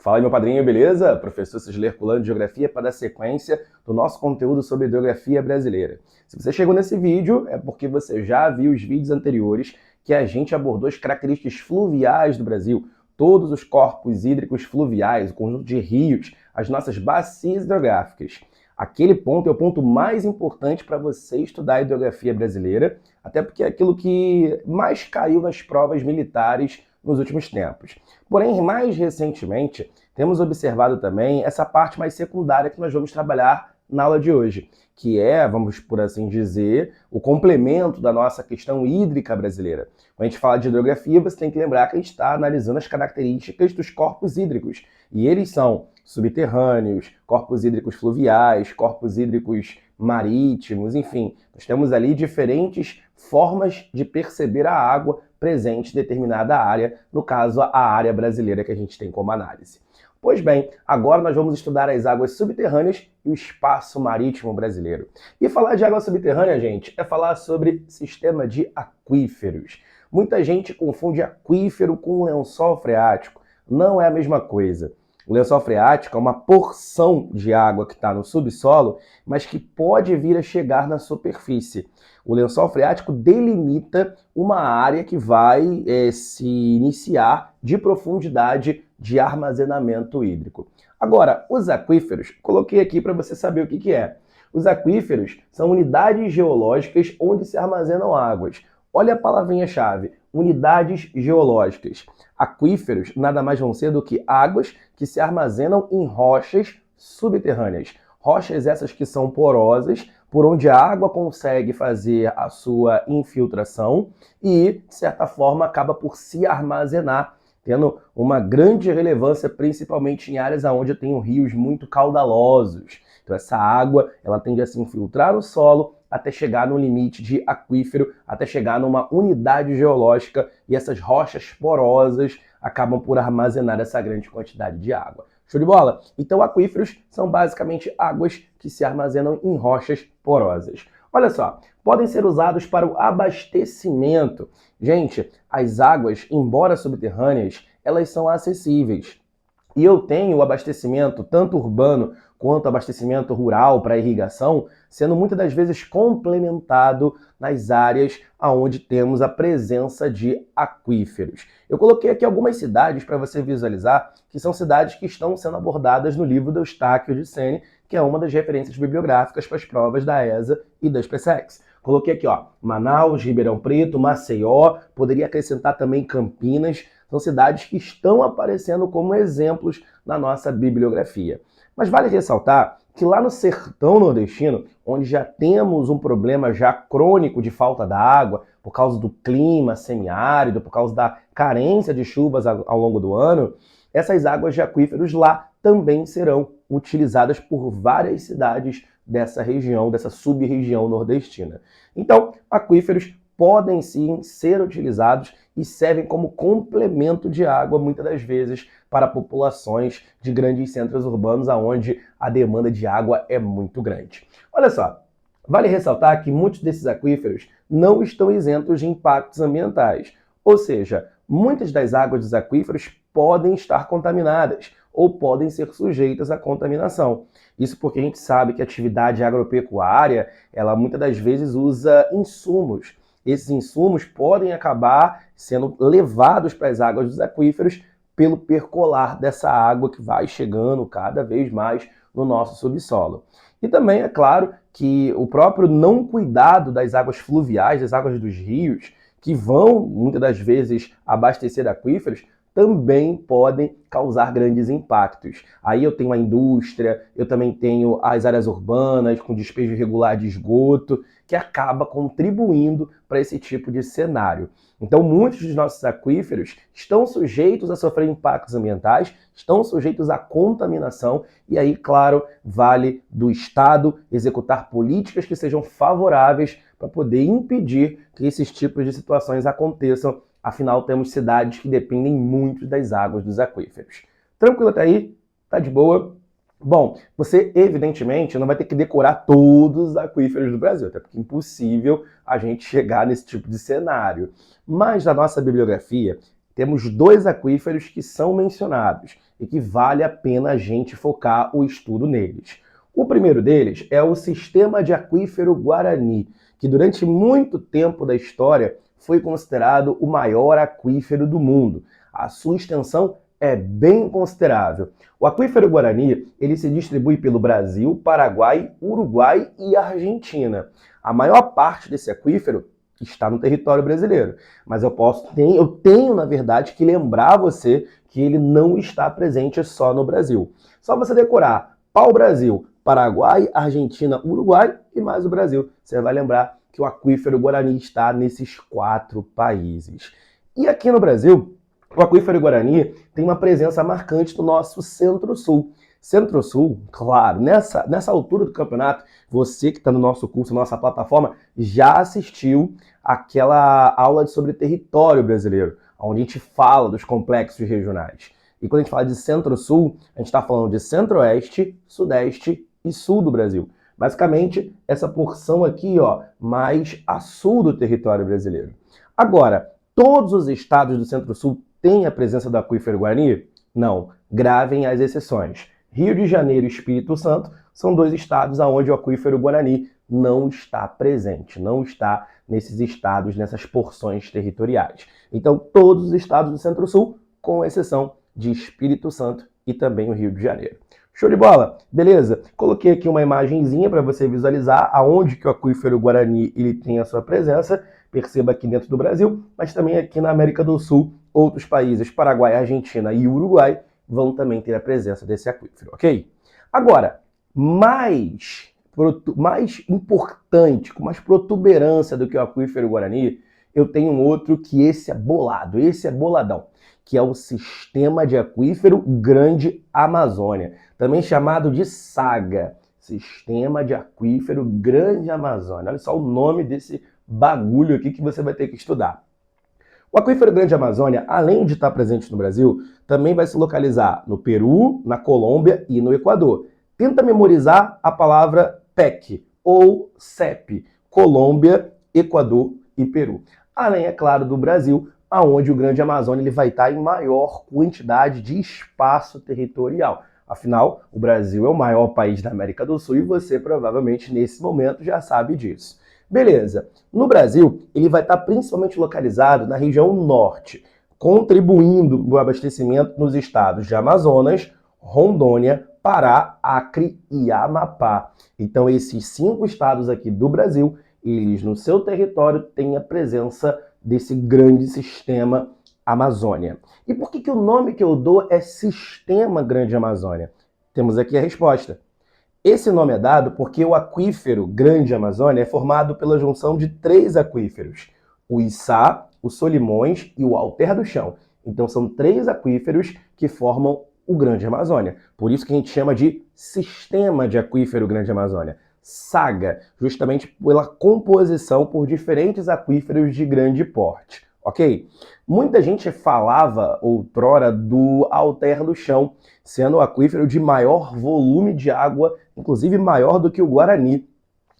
Fala aí, meu padrinho, beleza? Professor Cisler Herculano de Geografia para dar sequência do nosso conteúdo sobre hidrografia brasileira. Se você chegou nesse vídeo, é porque você já viu os vídeos anteriores que a gente abordou as características fluviais do Brasil, todos os corpos hídricos fluviais, o conjunto de rios, as nossas bacias hidrográficas. Aquele ponto é o ponto mais importante para você estudar a hidrografia brasileira, até porque é aquilo que mais caiu nas provas militares nos últimos tempos. Porém, mais recentemente, temos observado também essa parte mais secundária que nós vamos trabalhar na aula de hoje, que é, vamos por assim dizer, o complemento da nossa questão hídrica brasileira. Quando a gente fala de hidrografia, você tem que lembrar que a gente está analisando as características dos corpos hídricos, e eles são subterrâneos, corpos hídricos fluviais, corpos hídricos marítimos, enfim, nós temos ali diferentes formas de perceber a água presente em determinada área, no caso a área brasileira que a gente tem como análise. Pois bem, agora nós vamos estudar as águas subterrâneas e o espaço marítimo brasileiro. E falar de água subterrânea, gente, é falar sobre sistema de aquíferos. Muita gente confunde aquífero com lençol freático. Não é a mesma coisa. O lençol freático é uma porção de água que está no subsolo, mas que pode vir a chegar na superfície. O lençol freático delimita uma área que vai se iniciar de profundidade de armazenamento hídrico. Agora, os aquíferos, coloquei aqui para você saber o que é. Os aquíferos são unidades geológicas onde se armazenam águas. Olha a palavrinha-chave, unidades geológicas. Aquíferos nada mais vão ser do que águas que se armazenam em rochas subterrâneas. Rochas essas que são porosas, por onde a água consegue fazer a sua infiltração e, de certa forma, acaba por se armazenar, tendo uma grande relevância, principalmente em áreas onde tem rios muito caudalosos. Então essa água ela tende a se infiltrar no solo até chegar no limite de aquífero, até chegar numa unidade geológica e essas rochas porosas acabam por armazenar essa grande quantidade de água. Show de bola? Então aquíferos são basicamente águas que se armazenam em rochas porosas. Olha só, podem ser usados para o abastecimento. Gente, as águas, embora subterrâneas, elas são acessíveis. E eu tenho o abastecimento tanto urbano quanto abastecimento rural para irrigação, sendo muitas das vezes complementado nas áreas onde temos a presença de aquíferos. Eu coloquei aqui algumas cidades para você visualizar, que são cidades que estão sendo abordadas no livro do Eustáquio de Sene, que é uma das referências bibliográficas para as provas da ESA e da SpaceX. Coloquei aqui, ó, Manaus, Ribeirão Preto, Maceió, poderia acrescentar também Campinas. São cidades que estão aparecendo como exemplos na nossa bibliografia. Mas vale ressaltar que lá no sertão nordestino, onde já temos um problema já crônico de falta da água, por causa do clima semiárido, por causa da carência de chuvas ao longo do ano, essas águas de aquíferos lá também serão utilizadas por várias cidades dessa região, dessa sub-região nordestina. Então, aquíferos podem sim ser utilizados e servem como complemento de água, muitas das vezes, para populações de grandes centros urbanos, onde a demanda de água é muito grande. Olha só, vale ressaltar que muitos desses aquíferos não estão isentos de impactos ambientais, ou seja, muitas das águas dos aquíferos podem estar contaminadas ou podem ser sujeitas à contaminação. Isso porque a gente sabe que a atividade agropecuária, ela muitas das vezes usa insumos. Esses insumos podem acabar sendo levados para as águas dos aquíferos pelo percolar dessa água que vai chegando cada vez mais no nosso subsolo. E também é claro que o próprio não cuidado das águas fluviais, das águas dos rios, que vão muitas das vezes abastecer aquíferos, também podem causar grandes impactos. Aí eu tenho a indústria, eu também tenho as áreas urbanas com despejo irregular de esgoto, que acaba contribuindo para esse tipo de cenário. Então, muitos dos nossos aquíferos estão sujeitos a sofrer impactos ambientais, estão sujeitos à contaminação, e aí, claro, vale do Estado executar políticas que sejam favoráveis para poder impedir que esses tipos de situações aconteçam. Afinal, temos cidades que dependem muito das águas dos aquíferos. Tranquilo até aí? Tá de boa? Bom, você evidentemente não vai ter que decorar todos os aquíferos do Brasil, até porque é impossível a gente chegar nesse tipo de cenário. Mas na nossa bibliografia temos dois aquíferos que são mencionados e que vale a pena a gente focar o estudo neles. O primeiro deles é o Sistema de Aquífero Guarani, que durante muito tempo da história foi considerado o maior aquífero do mundo. A sua extensão é bem considerável. O aquífero Guarani, ele se distribui pelo Brasil, Paraguai, Uruguai e Argentina. A maior parte desse aquífero está no território brasileiro, mas eu tenho, na verdade, que lembrar você que ele não está presente só no Brasil. Só você decorar pau-brasil, Paraguai, Argentina, Uruguai e mais o Brasil. Você vai lembrar que o aquífero Guarani está nesses 4 países. E aqui no Brasil, o aquífero Guarani tem uma presença marcante no nosso Centro-Sul. Centro-Sul, claro, nessa altura do campeonato, você que está no nosso curso, na nossa plataforma, já assistiu aquela aula sobre território brasileiro, onde a gente fala dos complexos regionais. E quando a gente fala de Centro-Sul, a gente está falando de Centro-Oeste, Sudeste e Sul do Brasil. Basicamente, essa porção aqui, ó, mais a sul do território brasileiro. Agora, todos os estados do Centro-Sul têm a presença do aquífero Guarani? Não. Gravem as exceções. Rio de Janeiro e Espírito Santo são 2 estados onde o aquífero Guarani não está presente, não está nesses estados, nessas porções territoriais. Então, todos os estados do Centro-Sul, com exceção de Espírito Santo e também o Rio de Janeiro. Show de bola? Beleza? Coloquei aqui uma imagenzinha para você visualizar aonde que o aquífero Guarani ele tem a sua presença. Perceba aqui dentro do Brasil, mas também aqui na América do Sul, outros países, Paraguai, Argentina e Uruguai, vão também ter a presença desse aquífero, ok? Agora, mais importante, com mais protuberância do que o aquífero Guarani, eu tenho um outro que esse é bolado, esse é boladão, que é o Sistema de Aquífero Grande Amazônia, também chamado de SAGA, Sistema de Aquífero Grande Amazônia. Olha só o nome desse bagulho aqui que você vai ter que estudar. O aquífero Grande Amazônia, além de estar presente no Brasil, também vai se localizar no Peru, na Colômbia e no Equador. Tenta memorizar a palavra PEC ou CEP, Colômbia, Equador e Peru. Além, é claro, do Brasil, aonde o Grande Amazônia ele vai estar em maior quantidade de espaço territorial. Afinal, o Brasil é o maior país da América do Sul e você provavelmente nesse momento já sabe disso. Beleza. No Brasil, ele vai estar principalmente localizado na região norte, contribuindo no abastecimento nos estados de Amazonas, Rondônia, Pará, Acre e Amapá. Então, esses 5 estados aqui do Brasil, eles no seu território têm a presença desse grande sistema Amazônia. E por que o nome que eu dou é Sistema Grande Amazônia? Temos aqui a resposta. Esse nome é dado porque o aquífero Grande Amazônia é formado pela junção de 3 aquíferos, o Içá, o Solimões e o Alter do Chão. Então são 3 aquíferos que formam o Grande Amazônia. Por isso que a gente chama de Sistema de Aquífero Grande Amazônia, SAGA, justamente pela composição por diferentes aquíferos de grande porte, ok? Muita gente falava outrora do Alter do Chão, sendo o aquífero de maior volume de água, inclusive maior do que o Guarani.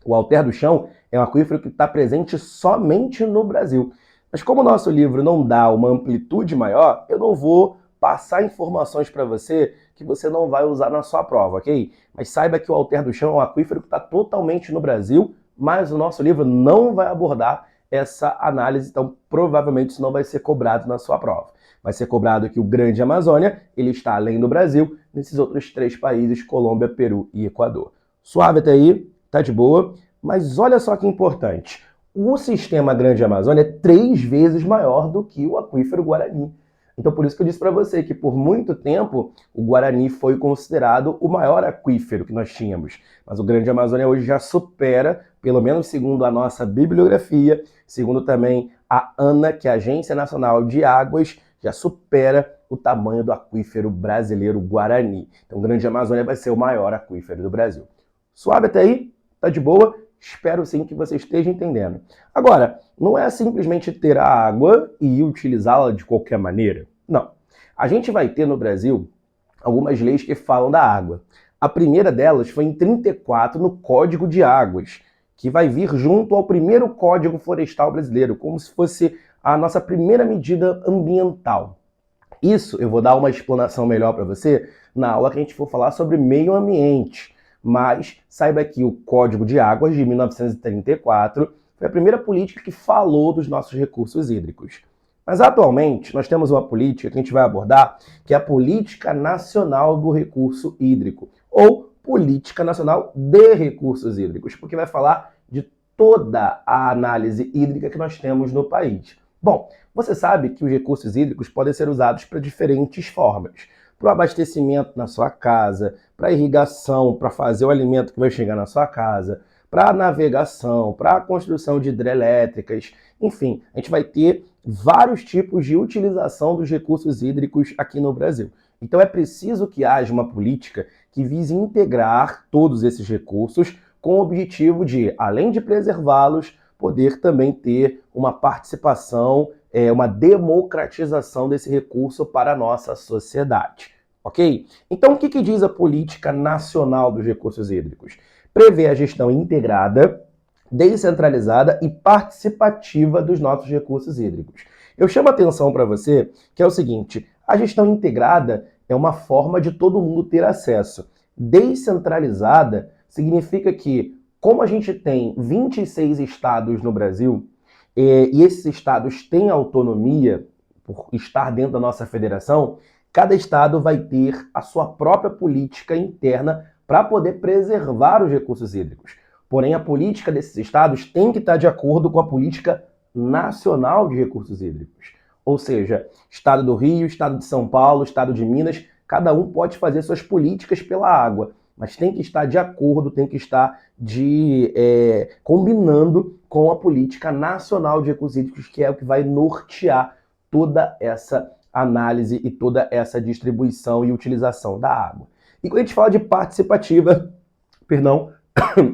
O Alter do Chão é um aquífero que está presente somente no Brasil. Mas como o nosso livro não dá uma amplitude maior, eu não vou passar informações para você que você não vai usar na sua prova, ok? Mas saiba que o Alter do Chão é um aquífero que está totalmente no Brasil, mas o nosso livro não vai abordar essa análise, então provavelmente isso não vai ser cobrado na sua prova. Vai ser cobrado que o Grande Amazônia, ele está além do Brasil, nesses outros 3 países, Colômbia, Peru e Equador. Suave até aí, tá de boa, mas olha só que importante. O sistema Grande Amazônia é 3 vezes maior do que o aquífero Guarani. Então por isso que eu disse para você que por muito tempo o Guarani foi considerado o maior aquífero que nós tínhamos. Mas o Grande Amazônia hoje já supera, pelo menos segundo a nossa bibliografia, segundo também a ANA, que é a Agência Nacional de Águas, já supera o tamanho do aquífero brasileiro Guarani. Então o Grande Amazônia vai ser o maior aquífero do Brasil. Suave até aí? Tá de boa? Espero sim que você esteja entendendo. Agora, não é simplesmente ter a água e utilizá-la de qualquer maneira. Não. A gente vai ter no Brasil algumas leis que falam da água. A primeira delas foi em 34 no Código de Águas, que vai vir junto ao primeiro Código Florestal Brasileiro, como se fosse a nossa primeira medida ambiental. Isso eu vou dar uma explanação melhor para você na aula que a gente for falar sobre meio ambiente. Mas saiba que o Código de Águas de 1934 foi a primeira política que falou dos nossos recursos hídricos. Mas atualmente nós temos uma política que a gente vai abordar, que é a Política Nacional do Recurso Hídrico, ou Política Nacional de Recursos Hídricos, porque vai falar de toda a análise hídrica que nós temos no país. Bom, você sabe que os recursos hídricos podem ser usados para diferentes formas. Para o abastecimento na sua casa, para irrigação, para fazer o alimento que vai chegar na sua casa, para navegação, para a construção de hidrelétricas, enfim, a gente vai ter vários tipos de utilização dos recursos hídricos aqui no Brasil. Então é preciso que haja uma política que vise integrar todos esses recursos com o objetivo de, além de preservá-los, poder também ter uma participação, uma democratização desse recurso para a nossa sociedade. Ok? Então, o que diz a Política Nacional dos Recursos Hídricos? Prevê a gestão integrada, descentralizada e participativa dos nossos recursos hídricos. Eu chamo a atenção para você que é o seguinte, a gestão integrada é uma forma de todo mundo ter acesso. Descentralizada significa que, como a gente tem 26 estados no Brasil, e esses estados têm autonomia por estar dentro da nossa federação, cada estado vai ter a sua própria política interna para poder preservar os recursos hídricos. Porém, a política desses estados tem que estar de acordo com a política nacional de recursos hídricos. Ou seja, estado do Rio, estado de São Paulo, estado de Minas, cada um pode fazer suas políticas pela água, mas tem que estar de acordo, tem que estar combinando com a política nacional de recursos hídricos, que é o que vai nortear toda essa análise e toda essa distribuição e utilização da água. E quando a gente fala de participativa,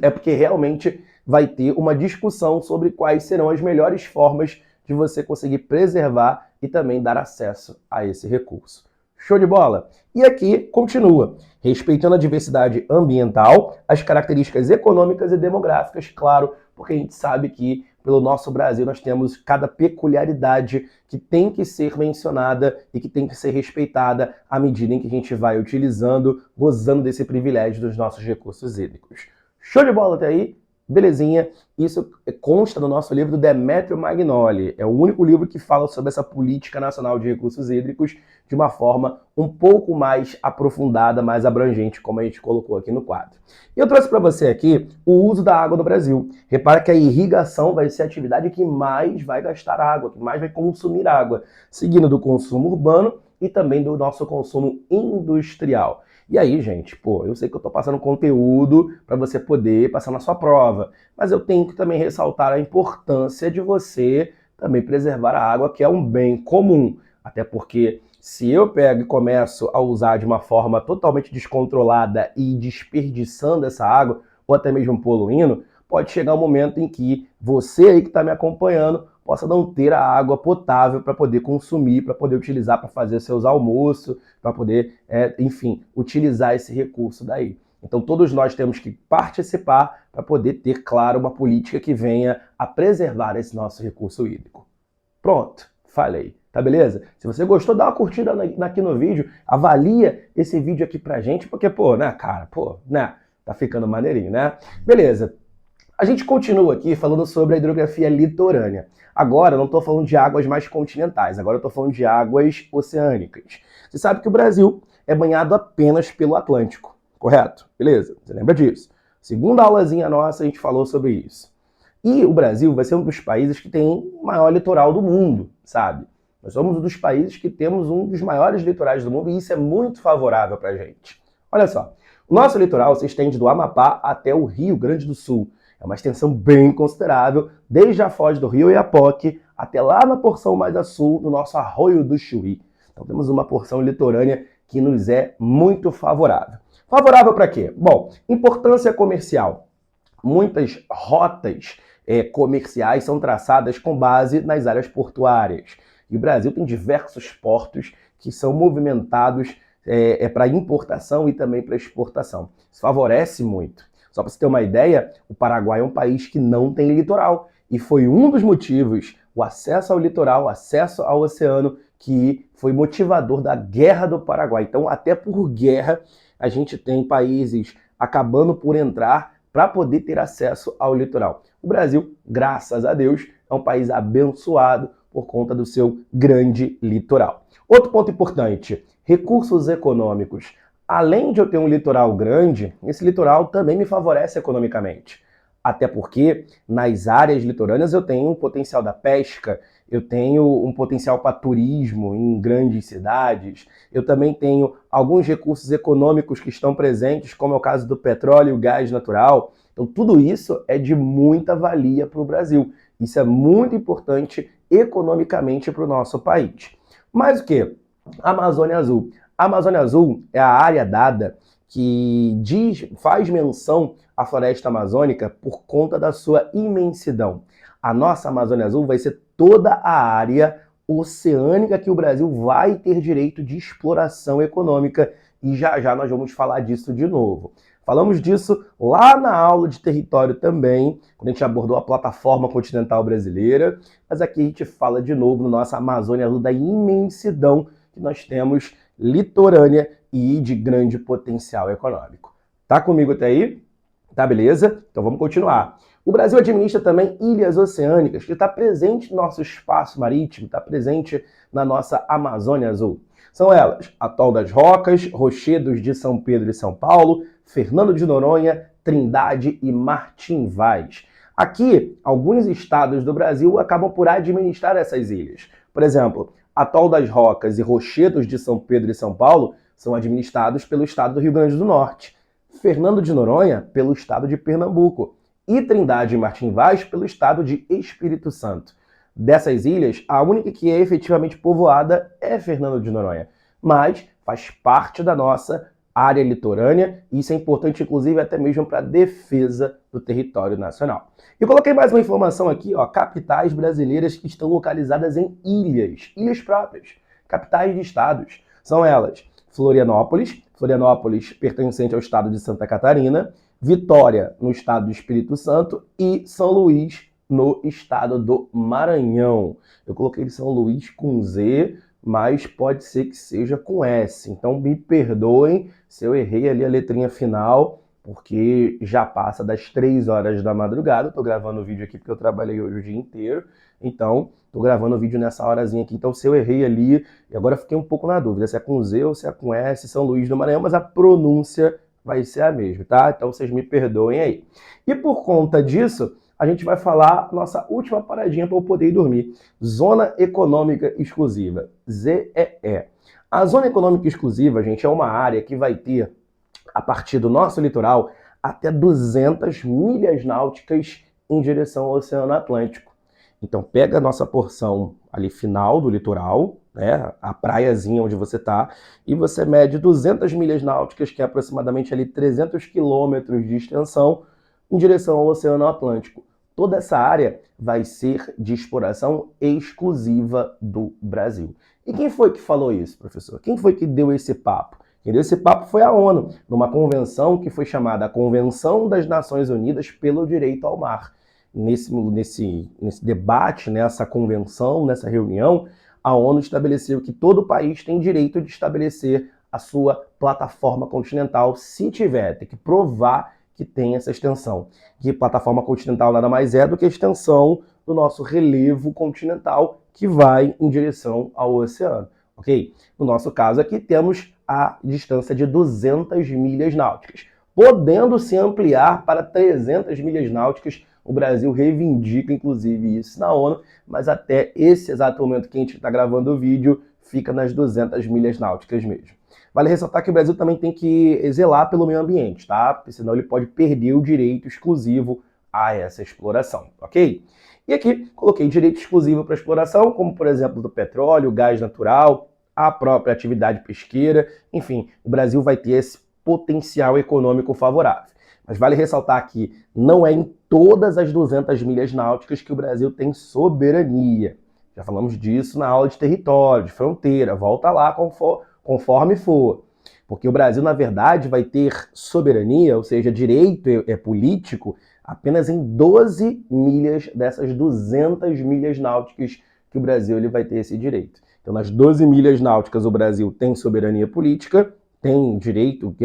é porque realmente vai ter uma discussão sobre quais serão as melhores formas de você conseguir preservar e também dar acesso a esse recurso. Show de bola? E aqui continua, respeitando a diversidade ambiental, as características econômicas e demográficas, claro, porque a gente sabe que pelo nosso Brasil nós temos cada peculiaridade que tem que ser mencionada e que tem que ser respeitada à medida em que a gente vai utilizando, gozando desse privilégio dos nossos recursos hídricos. Show de bola até aí? Belezinha, isso consta no nosso livro do Demetrio Magnoli. É o único livro que fala sobre essa política nacional de recursos hídricos de uma forma um pouco mais aprofundada, mais abrangente, como a gente colocou aqui no quadro. E eu trouxe para você aqui o uso da água no Brasil. Repara que a irrigação vai ser a atividade que mais vai gastar água, que mais vai consumir água, seguindo do consumo urbano e também do nosso consumo industrial. E aí, gente, eu sei que eu estou passando conteúdo para você poder passar na sua prova, mas eu tenho que também ressaltar a importância de você também preservar a água, que é um bem comum. Até porque se eu pego e começo a usar de uma forma totalmente descontrolada e desperdiçando essa água, ou até mesmo poluindo, pode chegar um momento em que você aí que está me acompanhando possa não ter a água potável para poder consumir, para poder utilizar para fazer seus almoços, para poder, enfim, utilizar esse recurso daí. Então todos nós temos que participar para poder ter, claro, uma política que venha a preservar esse nosso recurso hídrico. Pronto, falei. Tá beleza? Se você gostou, dá uma curtida aqui no vídeo, avalia esse vídeo aqui pra gente, porque, tá ficando maneirinho, né? Beleza. A gente continua aqui falando sobre a hidrografia litorânea. Agora eu não estou falando de águas mais continentais, agora eu estou falando de águas oceânicas. Você sabe que o Brasil é banhado apenas pelo Atlântico, correto? Beleza? Você lembra disso? Segunda aulazinha nossa a gente falou sobre isso. E o Brasil vai ser um dos países que tem o maior litoral do mundo, sabe? Nós somos um dos países que temos um dos maiores litorais do mundo e isso é muito favorável para a gente. Olha só, o nosso litoral se estende do Amapá até o Rio Grande do Sul. É uma extensão bem considerável, desde a foz do Rio Oiapoque até lá na porção mais a sul do nosso Arroio do Chuí. Então temos uma porção litorânea que nos é muito favorável. Favorável para quê? Bom, importância comercial. Muitas rotas comerciais são traçadas com base nas áreas portuárias. E o Brasil tem diversos portos que são movimentados para importação e também para exportação. Isso favorece muito. Só para você ter uma ideia, o Paraguai é um país que não tem litoral. E foi um dos motivos o acesso ao litoral, acesso ao oceano, que foi motivador da Guerra do Paraguai. Então, até por guerra, a gente tem países acabando por entrar para poder ter acesso ao litoral. O Brasil, graças a Deus, é um país abençoado por conta do seu grande litoral. Outro ponto importante, recursos econômicos. Além de eu ter um litoral grande, esse litoral também me favorece economicamente. Até porque nas áreas litorâneas eu tenho um potencial da pesca, eu tenho um potencial para turismo em grandes cidades, eu também tenho alguns recursos econômicos que estão presentes, como é o caso do petróleo e o gás natural. Então tudo isso é de muita valia para o Brasil. Isso é muito importante economicamente para o nosso país. Mas o que? Amazônia Azul. A Amazônia Azul é a área dada que faz menção à floresta amazônica por conta da sua imensidão. A nossa Amazônia Azul vai ser toda a área oceânica que o Brasil vai ter direito de exploração econômica e já já nós vamos falar disso de novo. Falamos disso lá na aula de território também, quando a gente abordou a plataforma continental brasileira, mas aqui a gente fala de novo na nossa Amazônia Azul da imensidão que nós temos litorânea e de grande potencial econômico. Tá comigo até aí? Tá, beleza? Então vamos continuar. O Brasil administra também ilhas oceânicas, que está presente no nosso espaço marítimo, está presente na nossa Amazônia Azul. São elas, Atol das Rocas, Rochedos de São Pedro e São Paulo, Fernando de Noronha, Trindade e Martim Vaz. Aqui, alguns estados do Brasil acabam por administrar essas ilhas. Por exemplo, Atol das Rocas e Rochedos de São Pedro e São Paulo são administrados pelo estado do Rio Grande do Norte, Fernando de Noronha pelo estado de Pernambuco e Trindade e Martim Vaz pelo estado de Espírito Santo. Dessas ilhas, a única que é efetivamente povoada é Fernando de Noronha, mas faz parte da nossa área litorânea e isso é importante, inclusive, até mesmo para a defesa do território nacional. Eu coloquei mais uma informação aqui, ó, capitais brasileiras que estão localizadas em ilhas próprias, capitais de estados. São elas Florianópolis pertencente ao estado de Santa Catarina, Vitória, no estado do Espírito Santo e São Luís, no estado do Maranhão. Eu coloquei São Luís com Z, mas pode ser que seja com S. Então me perdoem se eu errei ali a letrinha final, porque já passa das 3 horas da madrugada. Estou gravando o vídeo aqui porque eu trabalhei hoje o dia inteiro. Então, estou gravando o vídeo nessa horazinha aqui. Então, se eu errei ali, e agora fiquei um pouco na dúvida se é com Z ou se é com S, São Luís do Maranhão, mas a pronúncia vai ser a mesma, tá? Então, vocês me perdoem aí. E por conta disso, a gente vai falar nossa última paradinha para eu poder ir dormir. Zona Econômica Exclusiva, ZEE. A Zona Econômica Exclusiva, gente, é uma área que vai ter, a partir do nosso litoral, até 200 milhas náuticas em direção ao Oceano Atlântico. Então, pega a nossa porção ali final do litoral, né, a praiazinha onde você está, e você mede 200 milhas náuticas, que é aproximadamente ali 300 quilômetros de extensão, em direção ao Oceano Atlântico. Toda essa área vai ser de exploração exclusiva do Brasil. E quem foi que falou isso, professor? Quem foi que deu esse papo? Quem deu esse papo foi a ONU, numa convenção que foi chamada a Convenção das Nações Unidas pelo Direito ao Mar. Nesse debate, nessa convenção, nessa reunião, a ONU estabeleceu que todo país tem direito de estabelecer a sua plataforma continental, se tiver, tem que provar que tem essa extensão. Que plataforma continental nada mais é do que a extensão do nosso relevo continental que vai em direção ao oceano, ok? No nosso caso aqui temos a distância de 200 milhas náuticas, podendo se ampliar para 300 milhas náuticas. O Brasil reivindica, inclusive, isso na ONU, mas até esse exato momento que a gente está gravando o vídeo, fica nas 200 milhas náuticas mesmo. Vale ressaltar que o Brasil também tem que zelar pelo meio ambiente, tá? Porque senão ele pode perder o direito exclusivo a essa exploração, ok? E aqui coloquei direito exclusivo para exploração, como por exemplo do petróleo, gás natural, a própria atividade pesqueira, enfim, o Brasil vai ter esse potencial econômico favorável. Mas vale ressaltar que não é em todas as 200 milhas náuticas que o Brasil tem soberania. Já falamos disso na aula de território, de fronteira, volta lá conforme for. Porque o Brasil, na verdade, vai ter soberania, ou seja, direito político, Apenas em 12 milhas dessas 200 milhas náuticas que o Brasil ele vai ter esse direito. Então, nas 12 milhas náuticas, o Brasil tem soberania política, tem direito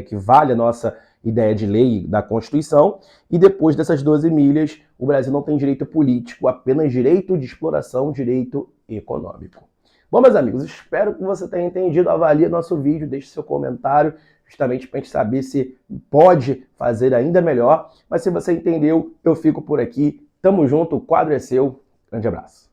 que vale a nossa ideia de lei da Constituição, e depois dessas 12 milhas, o Brasil não tem direito político, apenas direito de exploração, direito econômico. Bom, meus amigos, espero que você tenha entendido. Avalie nosso vídeo, deixe seu comentário, justamente para a gente saber se pode fazer ainda melhor. Mas se você entendeu, eu fico por aqui. Tamo junto, o quadro é seu. Grande abraço.